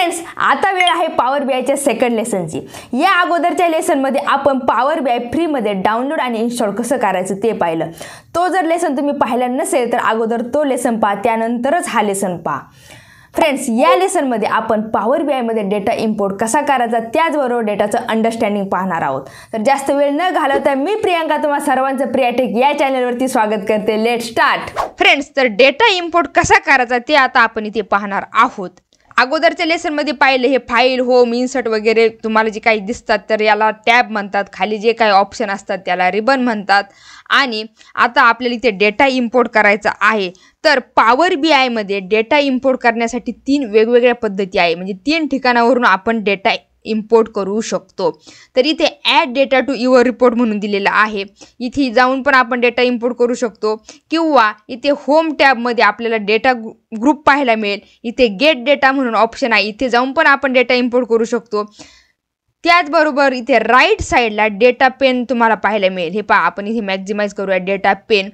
Friends, आता वेळ आहे पॉवर बीआयच्या सेकंड लेसनची। या अगोदरच्या लेसनमध्ये आपण पॉवर बीआय फ्रीमध्ये डाउनलोड आणि इन्स्टॉल कसं करायचं ते पाहिलं। तो जर लेसन तुम्ही पाहिला नसेल तर अगोदर तो लेसन पहा, त्यानंतरच हा लेसन पहा। फ्रेंड्स, या लेसनमध्ये आपण पॉवर बीआयमध्ये डेटा इम्पोर्ट कसा करायचा त्याचबरोबर डेटाचं अंडरस्टँडिंग पाहणार आहोत। तर जास्त वेळ न घालवता मी प्रियांका तुम्हा सर्वांचं प्रियाटेक या चॅनलवरती स्वागत करते। Let start. फ्रेंड्स, तर डेटा इम्पोर्ट कसा करायचा ते आता आपण इथे पाहणार आहोत। अगोदरच्या लेसनमध्ये पाहिले हे फाईल, होम, इन्सर्ट वगैरे तुम्हाला जे काही दिसतात तर याला टॅब म्हणतात। खाली जे काही ऑप्शन असतात त्याला रिबन म्हणतात। आणि आता आपल्याला इथे डेटा इम्पोर्ट करायचा आहे। तर पॉवर बीआयमध्ये डेटा इम्पोर्ट करण्यासाठी 3 वेगवेगळ्या पद्धती आहे, म्हणजे 3 ठिकाणावरून आपण डेटा इम्पोर्ट करू शकतो। तर इथे add data to your report म्हणून दिलेला आहे, इथे जाऊन पण आपण डेटा इम्पोर्ट करू शकतो। किंवा इथे होम टॅबमध्ये आपल्याला डेटा ग्रुप पाहायला मिळेल, इथे गेट डेटा म्हणून ऑप्शन आहे, इथे जाऊन पण आपण डेटा इम्पोर्ट करू शकतो। त्याचबरोबर इथे राईट साईडला डेटा पेन तुम्हाला पाहायला मिळेल। हे पहा, आपण इथे मॅक्झिमाइज करूया data pane.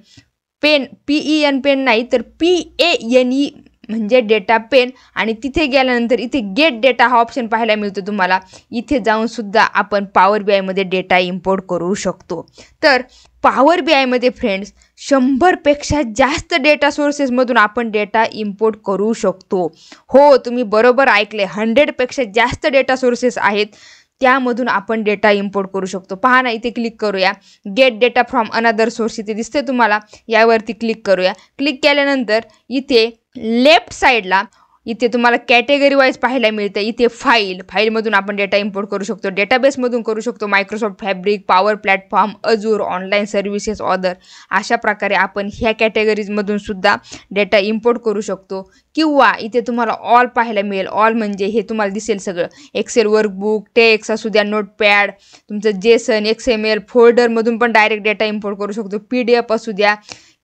Pen PEN pen नाही तर PANE म्हणजे डेटा पेन। आणि तिथे गेल्यानंतर इथे गेट डेटा हा ऑप्शन पाहायला मिळतो तुम्हाला। इथे जाऊन सुद्धा आपण पॉवर बीआयमध्ये डेटा इम्पोर्ट करू शकतो। तर पॉवर बीआयमध्ये फ्रेंड्स 100 पेक्षा जास्त डेटा सोर्सेसमधून आपण डेटा इम्पोर्ट करू शकतो। हो, तुम्ही बरोबर ऐकले, 100 पेक्षा जास्त डेटा सोर्सेस आहेत, त्यामधून आपण डेटा इम्पोर्ट करू शकतो। पहा ना, इथे क्लिक करूया, gate data from another source इथे दिसते तुम्हाला, यावरती क्लिक करूया। क्लिक केल्यानंतर इथे लेफ्ट साईडला इथे तुम्हाला कॅटेगरी वाईज पाहायला मिळतं। इथे फाईलमधून आपण डेटा इम्पोर्ट करू शकतो, डेटाबेसमधून करू शकतो, Microsoft fabric, power platform, Azzur, online services, other, अशा प्रकारे आपण ह्या कॅटेगरीजमधून सुद्धा डेटा इम्पोर्ट करू शकतो। किंवा इथे तुम्हाला ऑल पाहायला मिळेल। ऑल म्हणजे हे तुम्हाला दिसेल सगळं, एक्सेल वर्कबुक, टेक्स्ट असू द्या, नोटपॅड, तुमचं जेसन, XML फोल्डरमधून पण डायरेक्ट डेटा इम्पोर्ट करू शकतो, PDF असू द्या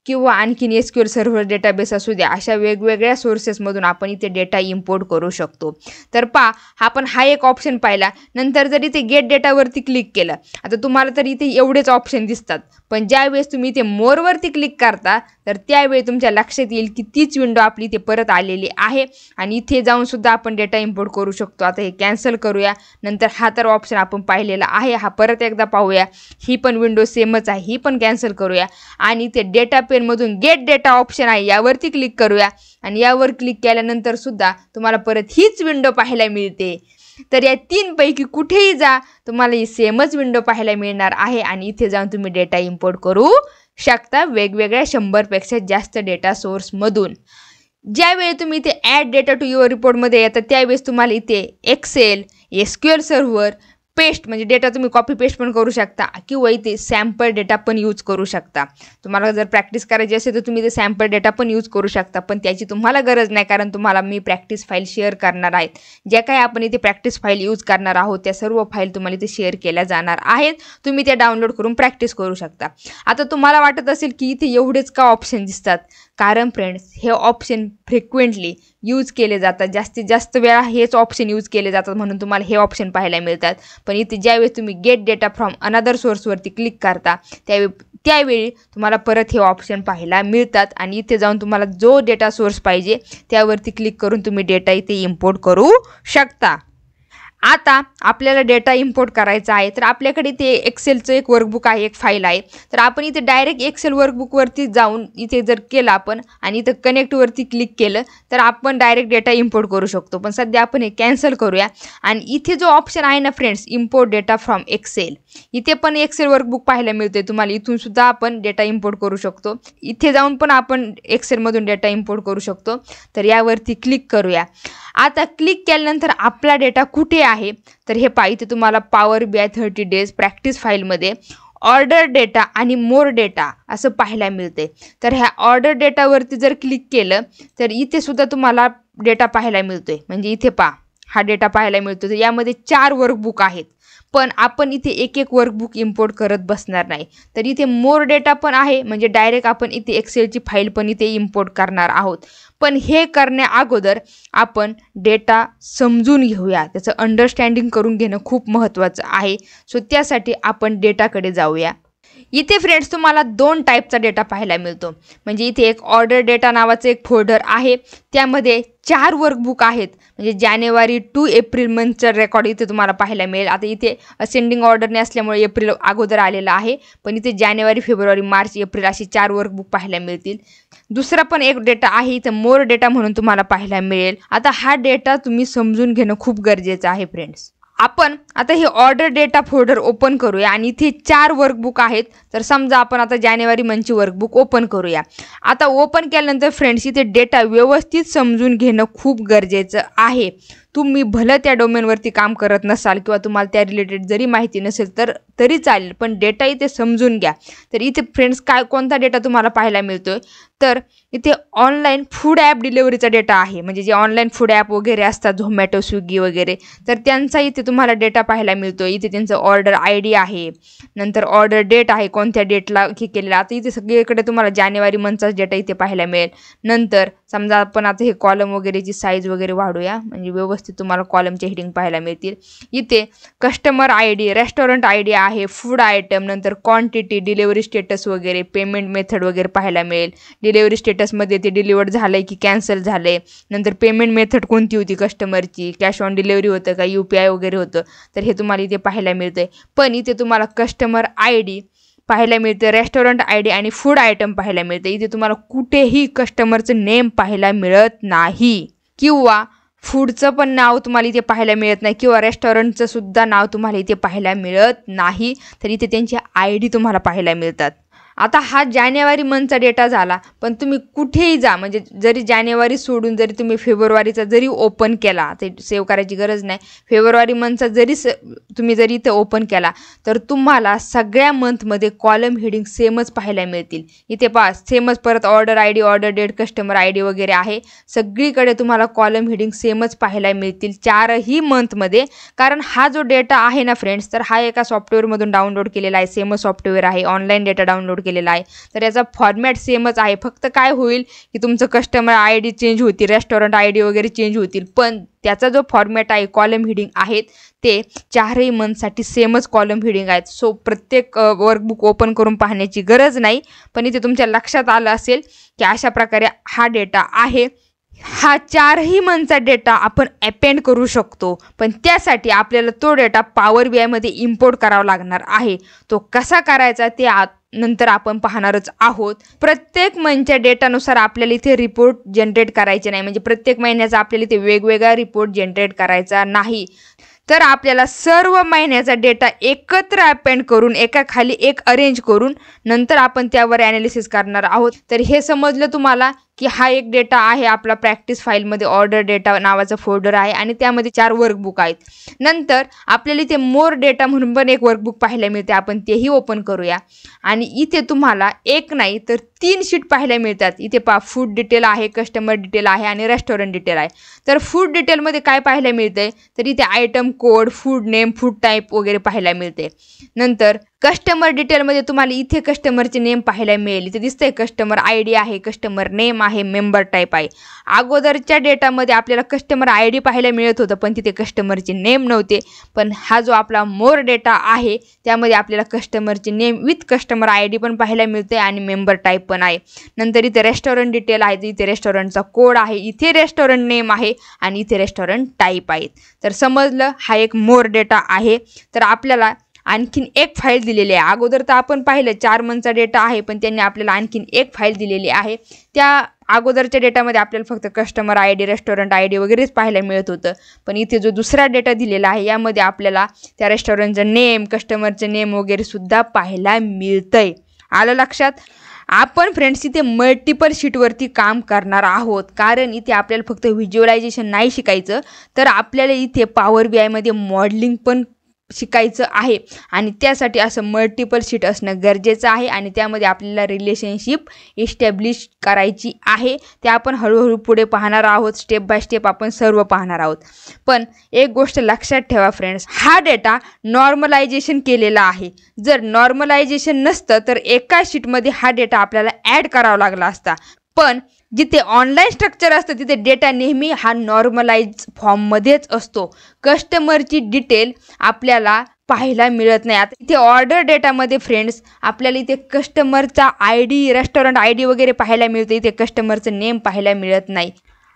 किंवा आणखीन SQL सर्व्हर डेटाबेस असू द्या, अशा वेगवेगळ्या सोर्सेसमधून आपण इथे डेटा इम्पोर्ट करू शकतो। तर आपण हा एक ऑप्शन पाहिला। नंतर जर इथे गेट डेटावरती क्लिक केलं, आता तुम्हाला तर इथे एवढेच ऑप्शन दिसतात, पण ज्यावेळेस तुम्ही इथे मोरवरती क्लिक करता तर त्यावेळी तुमच्या लक्षात येईल की तीच विंडो आपली इथे परत आलेली आहे। आणि इथे जाऊन सुद्धा आपण डेटा इम्पोर्ट करू शकतो। आता हे कॅन्सल करूया। नंतर हा तर ऑप्शन आपण पाहिलेला आहे, हा परत एकदा पाहूया। ही पण विंडो सेमच आहे, ही पण कॅन्सल करूया। आणि इथे डेटा पेनमधून गेट डेटा ऑप्शन आहे, यावरती क्लिक करूया। आणि यावर क्लिक केल्यानंतर सुद्धा तुम्हाला परत हीच विंडो पाहायला मिळते। तर या 3 पैकी कुठेही जा, तुम्हाला ही सेमच विंडो पाहायला मिळणार आहे। आणि इथे जाऊन तुम्ही डेटा इम्पोर्ट करू शकता वेगवेगळ्या 100 पेक्षा जास्त डेटा सोर्समधून। ज्यावेळी तुम्ही इथे ॲड डेटा टू युअर रिपोर्टमध्ये येतात त्यावेळेस तुम्हाला इथे एक्सेल, SQL सर्व्हर, पेस्ट म्हणजे डेटा तुम्ही कॉपी पेस्ट पण करू शकता, किंवा इथे सॅम्पल डेटा पण यूज करू शकता। तुम्हाला जर प्रॅक्टिस करायची असेल तर तुम्ही इथे सॅम्पल डेटा पण यूज करू शकता, पण त्याची तुम्हाला गरज नाही, कारण तुम्हाला मी प्रॅक्टिस फाईल शेअर करणार आहेत। ज्या काही आपण इथे प्रॅक्टिस फाईल यूज करणार आहोत त्या सर्व फाईल तुम्हाला इथे शेअर केल्या जाणार आहेत, तुम्ही त्या डाउनलोड करून प्रॅक्टिस करू शकता। आता तुम्हाला वाटत असेल की इथे एवढेच का ऑप्शन दिसतात, कारण फ्रेंड्स हे ऑप्शन फ्रिक्वेंटली यूज केले जातात, जास्तीत जास्त वेळा हेच ऑप्शन यूज केले जातात, म्हणून तुम्हाला हे ऑप्शन पाहायला मिळतात। पण इथे ज्यावेळेस तुम्ही गेट डेटा फ्रॉम अनदर सोर्सवरती क्लिक करता त्यावेळी तुम्हाला परत हे ऑप्शन पाहायला मिळतात। आणि इथे जाऊन तुम्हाला जो डेटा सोर्स पाहिजे त्यावरती क्लिक करून तुम्ही डेटा इथे इम्पोर्ट करू शकता। आता आपल्याला डेटा इम्पोर्ट करायचा आहे, तर आपल्याकडे इथे एक्सेलचं एक वर्कबुक आहे, एक फाईल आहे। तर आपण इथे डायरेक्ट एक्सेल वर्कबुकवरती जाऊन इथे जर केलं आपण आणि इथं कनेक्टवरती क्लिक केलं तर आपण डायरेक्ट डेटा इम्पोर्ट करू शकतो। पण सध्या आपण हे कॅन्सल करूया। आणि इथे जो ऑप्शन आहे ना friends, import data from Excel, इथे पण एक्सेल वर्कबुक पाहायला मिळते तुम्हाला, इथून सुद्धा आपण डेटा इम्पोर्ट करू शकतो। इथे जाऊन पण आपण एक्सेलमधून डेटा इम्पोर्ट करू शकतो। तर यावरती क्लिक करूया। आता क्लिक केल्यानंतर आपला डेटा कुठे आहे तर हे इथे तुम्हाला पॉवर बीआय 30 डेज प्रॅक्टिस फाईलमध्ये ऑर्डर डेटा आणि मोर डेटा असं पाहायला मिळते। तर ह्या ऑर्डर डेटावरती जर क्लिक केलं तर इथे सुद्धा तुम्हाला डेटा पाहायला मिळतोय, म्हणजे इथे हा डेटा पाहायला मिळतो। तर यामध्ये 4 वर्कबुक आहेत, पण आपण इथे एक वर्कबुक इम्पोर्ट करत बसणार नाही। तर इथे मोर डेटा पण आहे, म्हणजे डायरेक्ट आपण इथे एक्सेलची फाईल पण इथे इम्पोर्ट करणार आहोत। पण हे करण्या अगोदर आपण डेटा समजून घेऊया, त्याचं अंडरस्टँडिंग करून घेणं खूप महत्त्वाचं आहे। सो त्यासाठी आपण डेटाकडे जाऊया। इथे फ्रेंड्स तुम्हाला 2 टाईपचा डेटा पाहायला मिळतो. म्हणजे इथे एक ऑर्डर डेटा नावाचं एक फोल्डर आहे, त्यामध्ये 4 वर्कबुक आहेत. म्हणजे जानेवारी टू एप्रिल मंथचं रेकॉर्ड इथे तुम्हाला पाहायला मिळेल. आता इथे असेंडिंग ऑर्डरने असल्यामुळे एप्रिल अगोदर आलेला आहे, पण इथे जानेवारी, फेब्रुवारी, मार्च, एप्रिल अशी 4 वर्कबुक पाहायला मिळतील. दुसरा पण एक डेटा आहे इथे मोर डेटा म्हणून तुम्हाला पाहायला मिळेल. आता हा डेटा तुम्ही समजून घेणं खूप गरजेचं आहे फ्रेंड्स. आपण आता हे ऑर्डर डेटा फोल्डर ओपन करूया आणि इथे 4 वर्कबुक आहेत. तर समजा आपण आता जानेवारी मंथची वर्कबुक ओपन करूया. आता ओपन केल्यानंतर फ्रेंड्स इथे डेटा व्यवस्थित समजून घेणं खूप गरजेचं आहे. तुम्ही भलं त्या डोमेनवरती काम करत नसाल किंवा तुम्हाला त्या रिलेटेड जरी माहिती नसेल तरी चालेल, पण डेटा इथे समजून घ्या. तर इथे फ्रेंड्स कोणता डेटा तुम्हाला पाहायला मिळतोय, तर इथे ऑनलाईन फूड ॲप डिलिव्हरीचा डेटा आहे. म्हणजे जे ऑनलाईन फूड ॲप वगैरे असतात, झोमॅटो, स्विगी वगैरे, तर त्यांचा इथे तुम्हाला डेटा पाहायला मिळतो. इथे त्यांचं ऑर्डर ID आहे, नंतर ऑर्डर डेट आहे, कोणत्या डेटला हे केलेलं. आता इथे सगळीकडे तुम्हाला जानेवारी मंथचाच डेटा इथे पाहायला मिळेल. नंतर समजा आपण आता हे कॉलम वगैरेची साईज वगैरे वाढूया, म्हणजे व्यवस्थित तुम्हाला कॉलमचे हेडिंग पाहायला मिळतील. इथे कस्टमर ID, रेस्टॉरंट ID आहे, फूड आयटम, नंतर क्वांटिटी, डिलिव्हरी स्टेटस वगैरे, पेमेंट मेथड वगैरे पाहायला मिळेल. डिलिव्हरी स्टेटसमध्ये ते डिलिव्हर्ड झालं आहे की कॅन्सल झालं आहे, नंतर पेमेंट मेथड कोणती होती कस्टमरची, कॅश ऑन डिलिव्हरी होतं का, UPI वगैरे होतं, तर हे तुम्हाला इथे पाहायला मिळतं आहे. पण इथे तुम्हाला कस्टमर ID पाहायला मिळतं, रेस्टॉरंट ID आणि फूड आयटम पाहायला मिळतं. इथे तुम्हाला कुठेही कस्टमरचं नेम पाहायला मिळत नाही किंवा फूडचं पण नाव तुम्हाला इथे पाहायला मिळत नाही किंवा रेस्टॉरंटचं सुद्धा नाव तुम्हाला इथे पाहायला मिळत नाही. तर इथे त्यांचे ID तुम्हाला पाहायला मिळतात. आता हा जानेवारी मंथचा डेटा झाला, पण तुम्ही कुठेही जा, म्हणजे जरी जानेवारी सोडून जरी तुम्ही फेब्रुवारीचा जरी ओपन केला, ते सेव्ह करायची गरज नाही, फेब्रुवारी मंथचा जरी तुम्ही जरी इथे ओपन केला तर तुम्हाला सगळ्या मंथमध्ये कॉलम हेडिंग सेमच पाहायला मिळतील. इथे पहा सेमच, परत order ID, order date, customer ID वगैरे आहे. सगळीकडे तुम्हाला कॉलम हेडिंग सेमच पाहायला मिळतील 4ही मंथमध्ये. कारण हा जो डेटा आहे ना फ्रेंड्स, तर हा एका सॉफ्टवेअरमधून डाउनलोड केलेला आहे. सेमच सॉफ्टवेअर आहे, ऑनलाईन डेटा डाउनलोड केलेला आहे. तर याचा फॉर्मॅट सेमच आहे. फक्त काय होईल की तुमचं कस्टमर ID चेंज होतील, रेस्टॉरंट ID वगैरे चेंज होतील, पण त्याचा जो फॉर्मॅट आहे, कॉलम हेडिंग आहेत ते 4ही मंथसाठी सेमच कॉलम हेडिंग आहेत. सो प्रत्येक वर्कबुक ओपन करून पाहण्याची गरज नाही. पण इथे तुमच्या लक्षात आलं असेल की अशा प्रकारे हा डेटा आहे. हा 4ही मंथचा डेटा आपण अपेंड करू शकतो, पण त्यासाठी आपल्याला तो डेटा पॉवर BI मध्ये इम्पोर्ट करावा लागणार आहे. तो कसा करायचा ते नंतर आपण पाहणारच आहोत. प्रत्येक मंथच्या डेटानुसार आपल्याला इथे रिपोर्ट जनरेट करायचे नाही. म्हणजे प्रत्येक महिन्याचा आपल्याला इथे वेगवेगळा रिपोर्ट जनरेट करायचा नाही. तर आपल्याला सर्व महिन्याचा डेटा एकत्र अपेंड करून एकाखाली एक अरेंज करून नंतर आपण त्यावर ॲनालिसिस करणार आहोत. तर हे समजलं तुम्हाला की हा एक डेटा आहे आपला प्रॅक्टिस फाईलमध्ये, ऑर्डर डेटा नावाचा फोल्डर आहे आणि त्यामध्ये 4 वर्कबुक आहेत. नंतर आपल्याला इथे मोर डेटा म्हणून पण एक वर्कबुक पाहायला मिळते, आपण तेही ओपन करूया. आणि इथे तुम्हाला एक नाही तर 3 शीट पाहायला मिळतात. इथे पहा फूड डिटेल आहे, कस्टमर डिटेल आहे आणि रेस्टॉरंट डिटेल आहे. तर फूड डिटेलमध्ये काय पाहायला मिळतंय, तर इथे item code, food name, food type वगैरे पाहायला मिळते. नंतर कस्टमर डिटेलमध्ये तुम्हाला इथे कस्टमरचे नेम पाहायला मिळेल. इथे दिसतंय कस्टमर ID आहे, कस्टमर नेम आहे, मेंबर टाईप आहे. अगोदरच्या डेटामध्ये आपल्याला कस्टमर ID पाहायला मिळत होतं, पण तिथे कस्टमरचे नेम नव्हते. पण हा जो आपला मोर डेटा आहे त्यामध्ये आपल्याला कस्टमरचे नेम विथ कस्टमर ID पण पाहायला मिळते आणि मेंबर टाईप पण आहे. नंतर इथे रेस्टॉरंट डिटेल आहे, इथे रेस्टॉरंटचा कोड आहे, इथे रेस्टॉरंट नेम आहे आणि इथे रेस्टॉरंट टाईप आहेत. तर समजलं, हा एक मोर डेटा आहे. तर आपल्याला आणखीन एक फाईल दिलेली आहे. अगोदर तर आपण पाहिलं 4 मंथचा डेटा आहे, पण त्यांनी आपल्याला आणखीन एक फाईल दिलेली आहे. त्या अगोदरच्या डेटामध्ये आपल्याला फक्त कस्टमर ID, रेस्टॉरंट ID वगैरेच पाहायला मिळत होतं. पण इथे जो दुसरा डेटा दिलेला आहे यामध्ये आपल्याला त्या रेस्टॉरंटचं नेम, कस्टमरचं नेम वगैरे सुद्धा पाहायला मिळतंय. आलं लक्षात? आपण फ्रेंड्स इथे मल्टिपल शीटवरती काम करणार आहोत, कारण इथे आपल्याला फक्त व्हिज्युअलायझेशन नाही शिकायचं, तर आपल्याला इथे पॉवर BI मध्ये मॉडेलिंग पण शिकायचं आहे. आणि त्यासाठी असं मल्टिपल शीट असणं गरजेचं आहे आणि त्यामध्ये आपल्याला रिलेशनशिप इस्टॅब्लिश करायची आहे. ते आपण हळूहळू पुढे पाहणार आहोत, स्टेप बाय स्टेप आपण सर्व पाहणार आहोत. पण एक गोष्ट लक्षात ठेवा फ्रेंड्स, हा डेटा नॉर्मलायझेशन केलेला आहे. जर नॉर्मलायझेशन नसतं तर एका शीटमध्ये हा डेटा आपल्याला ॲड करावा लागला असता. पण जिथे ऑनलाईन स्ट्रक्चर असतं तिथे डेटा नेहमी हा नॉर्मलाइज फॉर्ममध्येच असतो. कस्टमरची डिटेल आपल्याला पाहायला मिळत नाही. आता इथे ऑर्डर डेटामध्ये फ्रेंड्स आपल्याला इथे कस्टमरचा ID, रेस्टॉरंट ID वगैरे पाहायला मिळतं. इथे कस्टमरचं नेम पाहायला मिळत नाही.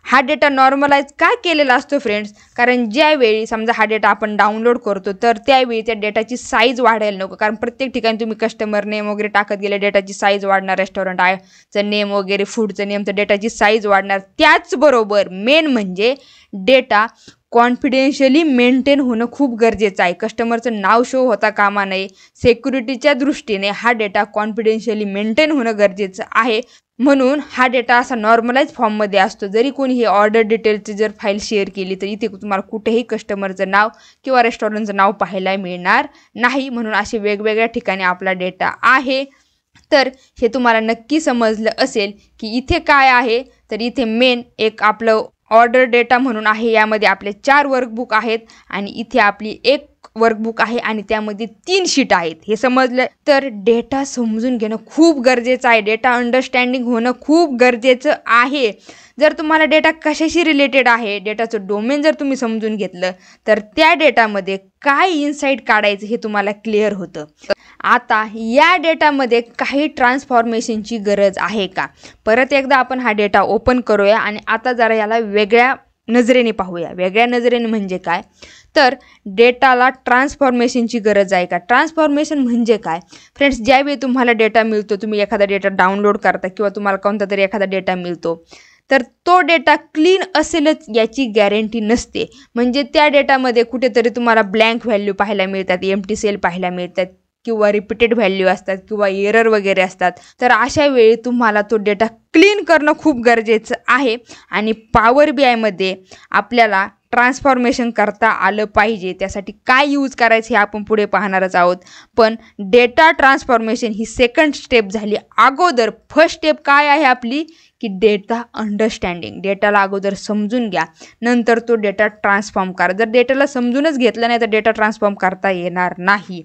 हा डेटा नॉर्मलाइज का केलेला असतो फ्रेंड्स? कारण ज्यावेळी समजा हा डेटा आपण डाउनलोड करतो तर त्यावेळी त्या डेटाची साईज वाढायला नको. कारण प्रत्येक ठिकाणी तुम्ही कस्टमर नेम वगैरे टाकत गेले, डेटाची साईज वाढणार, रेस्टॉरंटचं नेम वगैरे, फूडचं नेम, तर डेटाची साईज वाढणार. त्याचबरोबर मेन म्हणजे डेटा कॉन्फिडेन्शियली मेंटेन होणं खूप गरजेचं आहे. कस्टमरचं नाव शो होता कामा नये. सिक्युरिटीच्या दृष्टीने हा डेटा कॉन्फिडेन्शियली मेंटेन होणं गरजेचं आहे. म्हणून हा डेटा असा नॉर्मलाइज फॉर्ममध्ये असतो. जरी कोणी ही ऑर्डर डिटेलची जर फाईल शेअर केली तर इथे तुम्हाला कुठेही कस्टमरचं नाव किंवा रेस्टॉरंटचं नाव पाहायला मिळणार नाही. म्हणून असे वेगवेगळ्या ठिकाणी आपला डेटा आहे. तर हे तुम्हाला नक्की समजलं असेल की इथे काय आहे. तर इथे मेन एक आपलं ऑर्डर डेटा म्हणून आहे. यामध्ये आपले 4 वर्कबुक आहेत आणि इथे आपली एक वर्कबुक आहे आणि त्यामध्ये 3 शीट आहेत. हे समजलं तर डेटा समजून घेणं खूप गरजेचं आहे. डेटा अंडरस्टँडिंग होणं खूप गरजेचं आहे. जर तुम्हाला डेटा कशाशी रिलेटेड आहे, डेटाचं डोमेन जर तुम्ही समजून घेतलं तर त्या डेटामध्ये काय इन्साईट काढायचं हे तुम्हाला क्लिअर होतं. आता या डेटामध्ये काही ट्रान्सफॉर्मेशनची गरज आहे का? परत एकदा आपण हा डेटा ओपन करूया आणि आता जरा याला वेगळ्या नजरेने पाहूया. वेगळ्या नजरेने म्हणजे काय? तर डेटाला ट्रान्सफॉर्मेशनची गरज आहे का? ट्रान्सफॉर्मेशन म्हणजे काय फ्रेंड्स? ज्यावेळी तुम्हाला डेटा मिळतो, तुम्ही एखादा डेटा डाउनलोड करता किंवा तुम्हाला कोणता तरी एखादा डेटा मिळतो, तर तो डेटा क्लीन असेलच याची गॅरंटी नसते. म्हणजे त्या डेटामध्ये कुठेतरी तुम्हाला ब्लँक व्हॅल्यू पाहायला मिळतात, एम्प्टी सेल पाहायला मिळतात किंवा रिपीटेड व्हॅल्यू असतात किंवा एरर वगैरे असतात. तर अशा वेळी तुम्हाला तो डेटा क्लीन करणं खूप गरजेचं आहे. आणि पॉवर BIमध्ये आपल्याला ट्रान्सफॉर्मेशन करता आलं पाहिजे. त्यासाठी काय यूज करायचं हे आपण पुढे पाहणारच आहोत. पण डेटा ट्रान्सफॉर्मेशन ही सेकंड स्टेप झाली. अगोदर फर्स्ट स्टेप काय आहे आपली? की डेटा अंडरस्टँडिंग. डेटाला अगोदर समजून घ्या, नंतर तो डेटा ट्रान्सफॉर्म करा. जर डेटाला समजूनच घेतलं नाही तर डेटा ट्रान्सफॉर्म करता येणार नाही.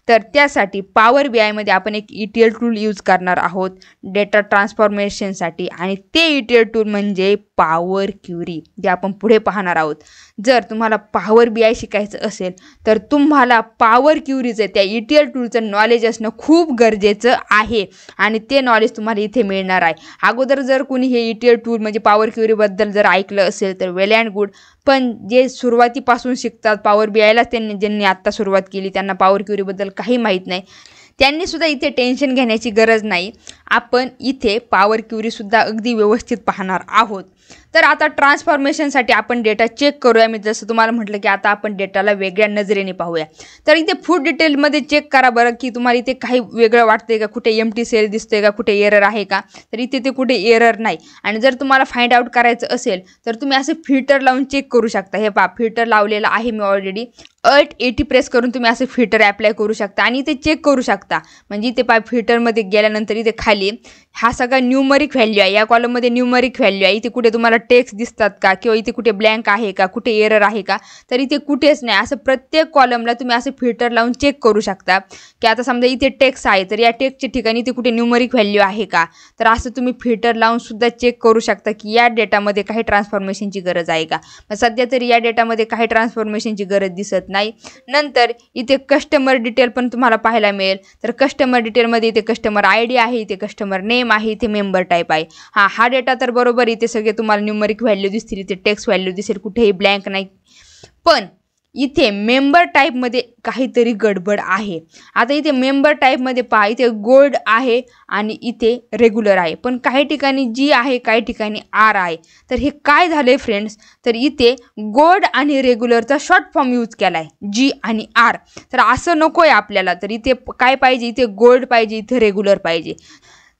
तर त्यासाठी पॉवर BIमध्ये आपण एक ETL टूल यूज करणार आहोत डेटा ट्रान्सफॉर्मेशनसाठी. आणि ते ETL टूल म्हणजे पॉवर क्युरी, जे आपण पुढे पाहणार आहोत. जर तुम्हाला पॉवर BI शिकायचं असेल तर तुम्हाला पॉवर क्युरीचं, त्या ETL टूलचं नॉलेज असणं खूप गरजेचं आहे. आणि ते नॉलेज तुम्हाला इथे मिळणार आहे. अगोदर जर कोणी हे ETL टूल म्हणजे पॉवर क्युरीबद्दल जर ऐकलं असेल तर वेल अँड गुड. पण जे सुरुवातीपासून शिकतात पॉवर BIला, ज्यांनी आत्ता सुरुवात केली त्यांना पॉवर क्युरीबद्दल काही माहीत नाही, त्यांनीसुद्धा इथे टेन्शन घेण्याची गरज नाही. आपण इथे पॉवर क्युरीसुद्धा अगदी व्यवस्थित पाहणार आहोत. तर आता ट्रान्सफॉर्मेशनसाठी आपण डेटा चेक करूया. मी जसं तुम्हाला म्हटलं की आता आपण डेटाला वेगळ्या नजरेने पाहूया. तर इथे फूड डिटेलमध्ये चेक करा बरं की तुम्हाला इथे काही वेगळं वाटतंय का, कुठे एम्प्टी सेल दिसतोय का, कुठे एरर आहे का. तर इथे ते कुठे एरर नाही. आणि जर तुम्हाला फाइंड आउट करायचं असेल तर तुम्ही असे फिल्टर लावून चेक करू शकता. हे पहा, फिल्टर लावलेलं आहे मी ऑलरेडी. Alt 80 प्रेस करून तुम्ही असे फिल्टर ॲप्लाय करू शकता आणि इथे चेक करू शकता. म्हणजे इथे पहा, फिल्टरमध्ये गेल्यानंतर इथे खाली हा सगळा न्यूमरिक व्हॅल्यू आहे. या कॉलममध्ये न्यूमरिक व्हॅल्यू आहे. इथे कुठे तुम्हाला टेक्स्ट दिसतात का, किंवा इथे कुठे ब्लँक आहे का, कुठे एरर आहे का, तर इथे कुठेच नाही. असं प्रत्येक कॉलमला तुम्ही असं फिल्टर लावून चेक करू शकता की आता समजा इथे टेक्स्ट आहे तर या टेक्स्टच्या ठिकाणी इथे कुठे न्यूमरिक व्हॅल्यू आहे का. तर असं तुम्ही फिल्टर लावून सुद्धा चेक करू शकता की या डेटामध्ये काही ट्रान्सफॉर्मेशनची गरज आहे का. सध्या तरी या डेटामध्ये काही ट्रान्सफॉर्मेशनची गरज दिसत नाही. नंतर इथे कस्टमर डिटेल पण तुम्हाला पाहायला मिळेल. तर कस्टमर डिटेलमध्ये इथे कस्टमर ID आहे, इथे कस्टमर नेम आहे, इथे मेंबर टाईप आहे. हा डेटा तर बरोबर इथे सगळे तुम्हाला न्यूमरिक व्हॅल्यू दिसतील, इथे टेक्स्ट व्हॅल्यू दिसेल, कुठेही ब्लँक नाही. पण इथे मेंबर टाईपमध्ये काहीतरी गडबड आहे. आता इथे मेंबर टाईपमध्ये पहा, इथे गोल्ड आहे आणि इथे रेग्युलर आहे. पण काही ठिकाणी G आहे, काही ठिकाणी R आहे. तर हे काय झाले फ्रेंड्स? तर इथे गोल्ड आणि रेग्युलरचा शॉर्ट फॉर्म यूज केला आहे, G आणि R. तर असं नको आहे आपल्याला. तर इथे काय पाहिजे? इथे गोल्ड पाहिजे, इथे रेग्युलर पाहिजे.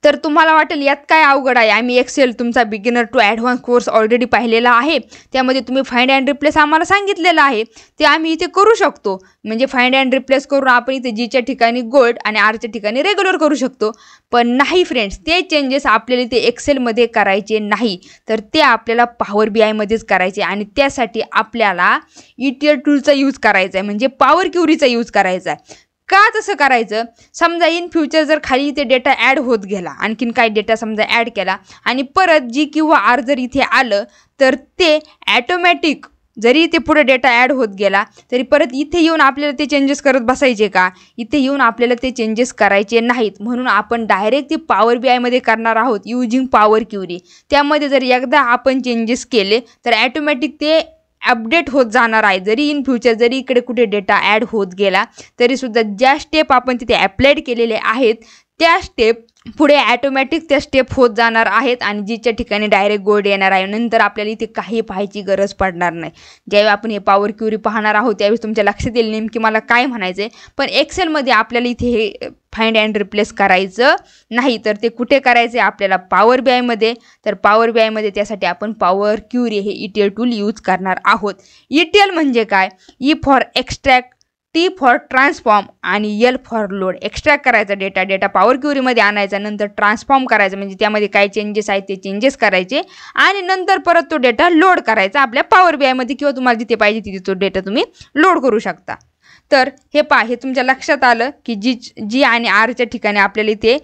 तर तुम्हाला वाटेल यात काय अवघड आहे. आम्ही एक्सेल तुमचा beginner to advance course already पाहिलेला आहे. त्यामध्ये तुम्ही फाइंड अँड रिप्लेस आम्हाला सांगितलेलं आहे, ते आम्ही इथे करू शकतो. म्हणजे फाइंड अँड रिप्लेस करून आपण इथे Gच्या ठिकाणी गोल्ड आणि Rच्या ठिकाणी रेग्युलर करू शकतो. पण नाही फ्रेंड्स, ते चेंजेस आपल्याला इथे एक्सेलमध्ये करायचे नाही. तर ते आपल्याला पॉवर BIमध्येच करायचे. आणि त्यासाठी आपल्याला ETL टूलचा यूज करायचा आहे, म्हणजे पॉवर क्युरीचा यूज करायचा आहे. का तसं करायचं? समजा इन फ्युचर जर खाली इथे डेटा ॲड होत गेला, आणखीन काही डेटा समजा ॲड केला आणि परत G किंवा R जर इथे आलं तर ते ॲटोमॅटिक जरी इथे पुढे डेटा ॲड होत गेला तरी परत इथे येऊन आपल्याला ते चेंजेस करत बसायचे का? इथे येऊन आपल्याला ते चेंजेस करायचे नाहीत. म्हणून आपण डायरेक्ट ते पॉवर बी आयमध्ये करणार आहोत यूजिंग पॉवर क्युरी. त्यामध्ये जर एकदा आपण चेंजेस केले तर ॲटोमॅटिक ते अपडेट होत जाणार आहे. जरी इन फ्युचर जरी इकडे कुठे डेटा ॲड होत गेला तरीसुद्धा ज्या स्टेप आपण तिथे ॲप्लाइड केलेले आहेत त्या स्टेप पुढे ॲटोमॅटिक त्या स्टेप होत जाणार आहेत आणि जिच्या ठिकाणी डायरेक्ट गोल्ड येणार आहे. नंतर आपल्याला इथे काही पाहायची गरज पडणार नाही. ज्यावेळी आपण हे पॉवर क्युरी पाहणार आहोत त्यावेळेस तुमच्या लक्षात येईल नेमकी मला काय म्हणायचं आहे. पण एक्सेलमध्ये आपल्याला इथे हे फाइंड अँड रिप्लेस करायचं नाही. तर ते कुठे करायचं आहे आपल्याला? पॉवर बी आयमध्ये. तर पॉवर बी आयमध्ये त्यासाठी आपण पॉवर क्युरी हे ETL टूल यूज करणार आहोत. ETL म्हणजे काय? E for extract, T for transform आणि L फॉर लोड. एक्स्ट्रॅक्ट करायचा डेटा पॉवर क्युरीमध्ये आणायचा, नंतर ट्रान्सफॉर्म करायचा म्हणजे त्यामध्ये काय चेंजेस आहेत ते चेंजेस करायचे आणि नंतर परत तो डेटा लोड करायचा आपल्या पॉवर बी आयमध्ये किंवा तुम्हाला जिथे पाहिजे तिथे तो डेटा तुम्ही लोड करू शकता. तर हे हे तुमच्या लक्षात आलं की जी आणि आरच्या ठिकाणी आपल्याला इथे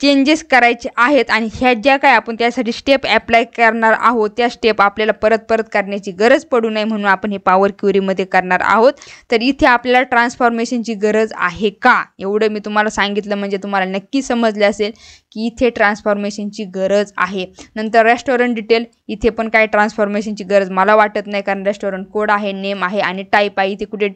चेंजेस करायचे आहेत आणि ह्या ज्या काय आपण त्यासाठी स्टेप ॲप्लाय करणार आहोत त्या स्टेप आपल्याला परत करण्याची गरज पडू नये म्हणून आपण हे पॉवर क्युरीमध्ये करणार आहोत. तर इथे आपल्याला ट्रान्सफॉर्मेशनची गरज आहे का? एवढं मी तुम्हाला सांगितलं म्हणजे तुम्हाला नक्की समजले असेल की इथे ट्रान्सफॉर्मेशनची गरज आहे. नंतर रेस्टॉरंट डिटेल, इथे पण काय ट्रान्सफॉर्मेशनची गरज मला वाटत नाही कारण रेस्टॉरंट कोड आहे, नेम आहे आणि टाईप आहे. इथे कुठे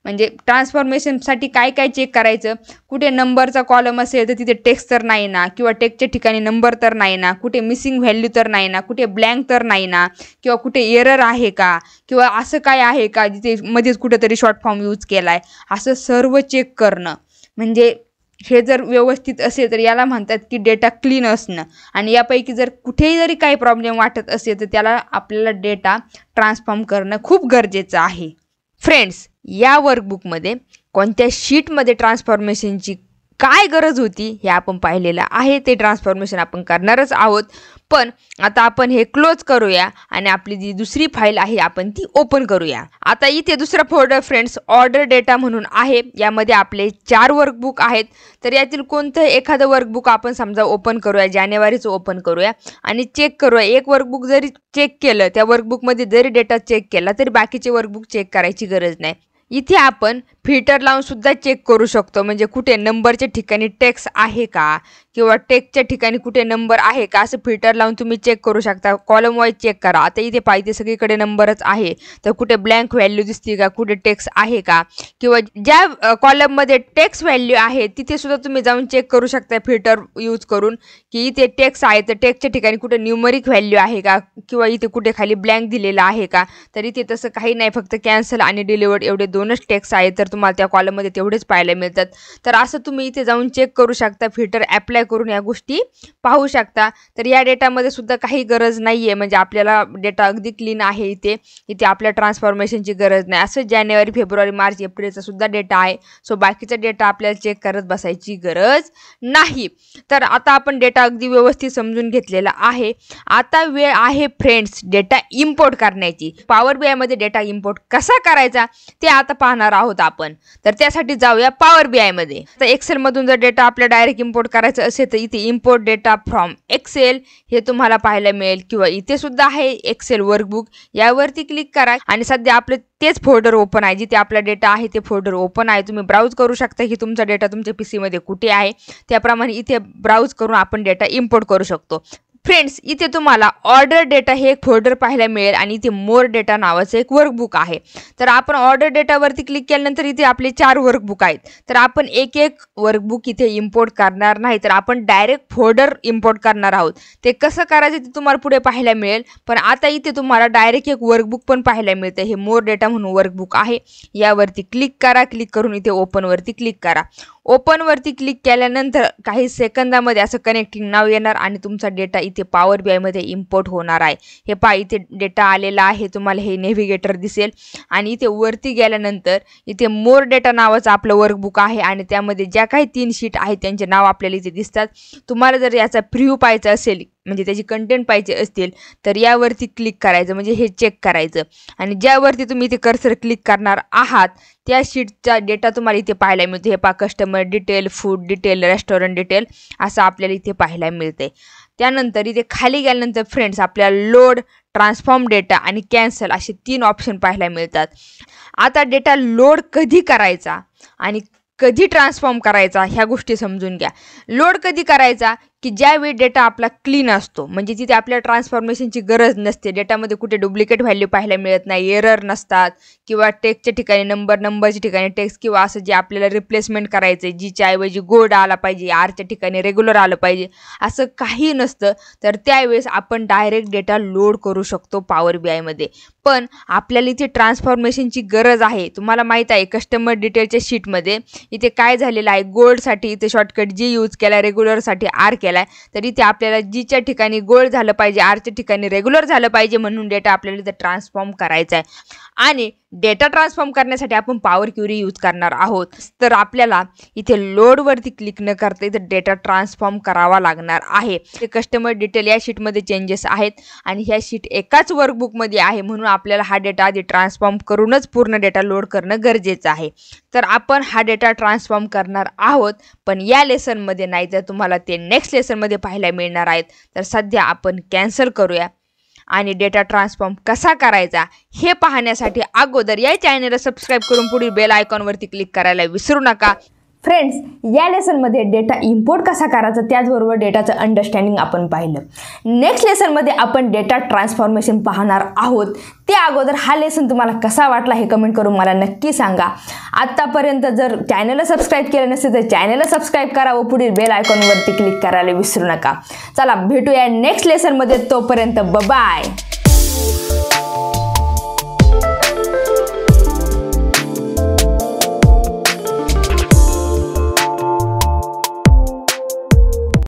म्हणजे ट्रान्सफॉर्मेशनसाठी काय चेक करायचं? कुठे नंबरचा कॉलम असेल तर तिथे टेक्स्ट तर नाही ना, किंवा टेक्स्टच्या ठिकाणी नंबर तर नाही ना, कुठे मिसिंग व्हॅल्यू तर नाही ना, कुठे ब्लँक तर नाही ना, किंवा कुठे एरर आहे का, किंवा असं काय आहे का जिथे मध्येच कुठेतरी शॉर्ट फॉर्म यूज केला आहे, असं सर्व चेक करणं. म्हणजे हे जर व्यवस्थित असेल तर याला म्हणतात की डेटा क्लीन असणं. आणि यापैकी जर कुठेही जरी काही प्रॉब्लेम वाटत असेल तर त्याला आपल्याला डेटा ट्रान्सफॉर्म करणं खूप गरजेचं आहे. फ्रेंड्स, या वर्कबुकमध्ये कोणत्या शीटमध्ये ट्रान्सफॉर्मेशनची काय गरज होती हे आपण पाहिलेलं आहे. ते ट्रान्सफॉर्मेशन आपण करणारच आहोत. पण आता आपण हे क्लोज करूया आणि आपली जी दुसरी फाईल आहे आपण ती ओपन करूया. आता इथे दुसरा फोल्डर फ्रेंड्स ऑर्डर डेटा म्हणून आहे. यामध्ये आपले 4 वर्कबुक आहेत. तर यातील कोणतं एखादं वर्कबुक आपण समजा ओपन करूया, जानेवारीचं ओपन करूया आणि चेक करूया. एक वर्कबुक जरी चेक केलं, त्या वर्कबुकमध्ये जरी डेटा चेक केला तरी बाकीचे वर्कबुक चेक करायची गरज नाही. इथे आपण फिल्टर लावून सुद्धा चेक करू शकतो. म्हणजे कुठे नंबरच्या ठिकाणी टेक्स्ट आहे का किंवा टेक्स्टच्या ठिकाणी कुठे नंबर आहे का असं फिल्टर लावून तुम्ही चेक करू शकता. कॉलम वाईज चेक करा. आता इथे पाहिजे सगळीकडे नंबरच आहे तर कुठे ब्लँक व्हॅल्यू दिसते का, कुठे टेक्स्ट आहे का, किंवा ज्या कॉलममध्ये टेक्स्ट व्हॅल्यू आहे तिथे सुद्धा तुम्ही जाऊन चेक करू शकता फिल्टर यूज करून की इथे टेक्स्ट आहे तर टेक्स्टच्या ठिकाणी कुठे न्यूमरिक व्हॅल्यू आहे का, किंवा इथे कुठे खाली ब्लँक दिलेला आहे का. तर इथे तसं काही नाही, फक्त कॅन्सल आणि डिलिव्हर्ड एवढे 2च टेक्स्ट आहेत तर तुम्हाला त्या कॉलममध्ये तेवढेच पाहायला मिळतात. तर असं तुम्ही इथे जाऊन चेक करू शकता, फिल्टर ॲप्लाय करून या गोष्टी पाहू शकता. तर या डेटामध्ये सुद्धा काही गरज नाही आहे. म्हणजे आपल्याला डेटा अगदी क्लीन आहे. इथे आपल्या ट्रान्सफॉर्मेशनची गरज नाही. असं जानेवारी, फेब्रुवारी, मार्च, एप्रिलचा सुद्धा डेटा आहे. सो बाकीचा डेटा आपल्याला चेक करत बसायची गरज नाही. तर आता आपण डेटा अगदी व्यवस्थित समजून घेतलेला आहे. आता वेळ आहे फ्रेंड्स डेटा इम्पोर्ट करण्याची. पॉवर बी आयमध्ये डेटा इम्पोर्ट कसा करायचा ते आता पाहणार आहोत आपण. तर त्यासाठी जाऊया पॉवर बी आयमध्ये. तर एक्सेलमधून जर डेटा आपल्याला डायरेक्ट इम्पोर्ट करायचं असेल तर इथे इम्पोर्ट डेटा फ्रॉम एक्सेल हे तुम्हाला पाहायला मिळेल, किंवा इथे सुद्धा आहे एक्सेल वर्कबुक. यावरती क्लिक करा आणि सध्या आपलं तेच फोल्डर ओपन आहे, जिथे आपला डेटा आहे ते फोल्डर ओपन आहे. तुम्ही ब्राउज करू शकता की तुमचा डेटा तुमच्या PC मध्ये कुठे आहे. त्याप्रमाणे इथे ब्राउज करून आपण डेटा इम्पोर्ट करू शकतो. फ्रेंड्स, इथे तुम्हाला ऑर्डर डेटा हे एक फोल्डर पाहायला मिळेल आणि इथे मोर डेटा नावाचं एक वर्कबुक आहे. तर आपण ऑर्डर डेटावरती क्लिक केल्यानंतर इथे आपले 4 वर्कबुक आहेत. तर आपण एक वर्कबुक इथे इम्पोर्ट करणार नाही, तर आपण डायरेक्ट फोल्डर इम्पोर्ट करणार आहोत. ते कसं करायचं ते तुम्हाला पुढे पाहायला मिळेल. पण आता इथे तुम्हाला डायरेक्ट एक वर्कबुक पण पाहायला मिळतं. हे मोर डेटा म्हणून वर्कबुक आहे. यावरती क्लिक करा. क्लिक करून इथे ओपनवरती क्लिक करा. ओपनवरती क्लिक केल्यानंतर काही सेकंदामध्ये असं कनेक्टिंग नाव येणार आणि तुमचा डेटा इथे पॉवर बी आयमध्ये इम्पोर्ट होणार आहे. हे पहा, इथे डेटा आलेला आहे. तुम्हाला हे नेव्हिगेटर दिसेल आणि इथे वरती गेल्यानंतर इथे मोर डेटा नावाचं आपलं वर्कबुक आहे आणि त्यामध्ये ज्या काही 3 शीट आहेत त्यांचे नाव आपल्याला इथे दिसतात. तुम्हाला जर याचा प्रिव्ह्यू पाहायचा असेल म्हणजे त्याची कंटेंट पाहिजे असतील तर यावरती क्लिक करायचं, म्हणजे हे चेक करायचं. आणि ज्यावरती तुम्ही इथे कर्सर क्लिक करणार आहात त्या शीटचा डेटा तुम्हाला इथे पाहायला मिळतो. हे पहा, customer detail, food detail, restaurant detail असं आपल्याला इथे पाहायला मिळतंय. त्यानंतर इथे खाली गेल्यानंतर फ्रेंड्स आपल्याला लोड, ट्रान्सफॉर्म डेटा आणि कॅन्सल असे 3 ऑप्शन पाहायला मिळतात. आता डेटा लोड कधी करायचा आणि कधी ट्रान्सफॉर्म करायचा ह्या गोष्टी समजून घ्या. लोड कधी करायचा की ज्यावेळी डेटा आपला क्लीन असतो, म्हणजे तिथे आपल्या ट्रान्सफॉर्मेशनची गरज नसते, डेटामध्ये कुठे डुप्लिकेट व्हॅल्यू पाहायला मिळत नाही, एरर नसतात किंवा टेक्स्टच्या ठिकाणी नंबरच्या ठिकाणी टेक्स्ट किंवा असं जे आपल्याला रिप्लेसमेंट करायचं आहे, जीच्या ऐवजी गोल्ड आला पाहिजे, आरच्या ठिकाणी रेग्युलर आलं पाहिजे, असं काही नसतं. तर त्यावेळेस आपण डायरेक्ट डेटा लोड करू शकतो पॉवर बी आयमध्ये. पण आपल्याला इथे ट्रान्सफॉर्मेशनची गरज आहे. तुम्हाला माहीत आहे कस्टमर डिटेलच्या शीटमध्ये इथे काय झालेलं आहे, गोल्डसाठी इथे शॉर्टकट जी यूज केला, रेग्युलरसाठी आर केला, तर इथे आपल्याला जीच्या ठिकाणी गोल्ड झालं पाहिजे, आरच्या ठिकाणी रेग्युलर झालं पाहिजे, म्हणून डेटा आपल्याला इथे ट्रान्सफॉर्म करायचा आहे. आणि डेटा ट्रान्सफॉर्म करण्यासाठी आपण पॉवर क्वेरी यूज करणार आहोत. तर आपल्याला इथे लोडवरती क्लिक न करता इथे डेटा ट्रान्सफॉर्म करावा लागणार आहे. ते कस्टमर डिटेल या शीटमध्ये चेंजेस आहेत आणि ह्या शीट एकाच वर्कबुकमध्ये आहे, म्हणून आपल्याला हा डेटा आधी ट्रान्सफॉर्म करूनच पूर्ण डेटा लोड करणं गरजेचं आहे. तर आपण हा डेटा ट्रान्सफॉर्म करणार आहोत, पण या लेसनमध्ये नाही, तर तुम्हाला ते नेक्स्ट लेसनमध्ये पाहायला मिळणार आहेत. तर सध्या आपण कॅन्सल करूया आणि डेटा ट्रान्सफॉर्म कसा करायचा हे पाहण्यासाठी अगोदर या चॅनलला सबस्क्राईब करून पुढील बेल आयकॉनवरती क्लिक करायला विसरू नका. फ्रेंड्स, या लेसनमध्ये डेटा इम्पोर्ट कसा करायचा त्याचबरोबर डेटाचं अंडरस्टँडिंग आपण पाहिलं. नेक्स्ट लेसनमध्ये आपण डेटा ट्रान्सफॉर्मेशन पाहणार आहोत. ते अगोदर हा लेसन तुम्हाला कसा वाटला हे कमेंट करून मला नक्की सांगा. आत्तापर्यंत जर चॅनलला सबस्क्राईब केलं नसेल तर चॅनलला सबस्क्राईब करा व पुढील बेल आयकॉनवरती क्लिक करायला विसरू नका. चला भेटूया नेक्स्ट लेसनमध्ये. तोपर्यंत बाय.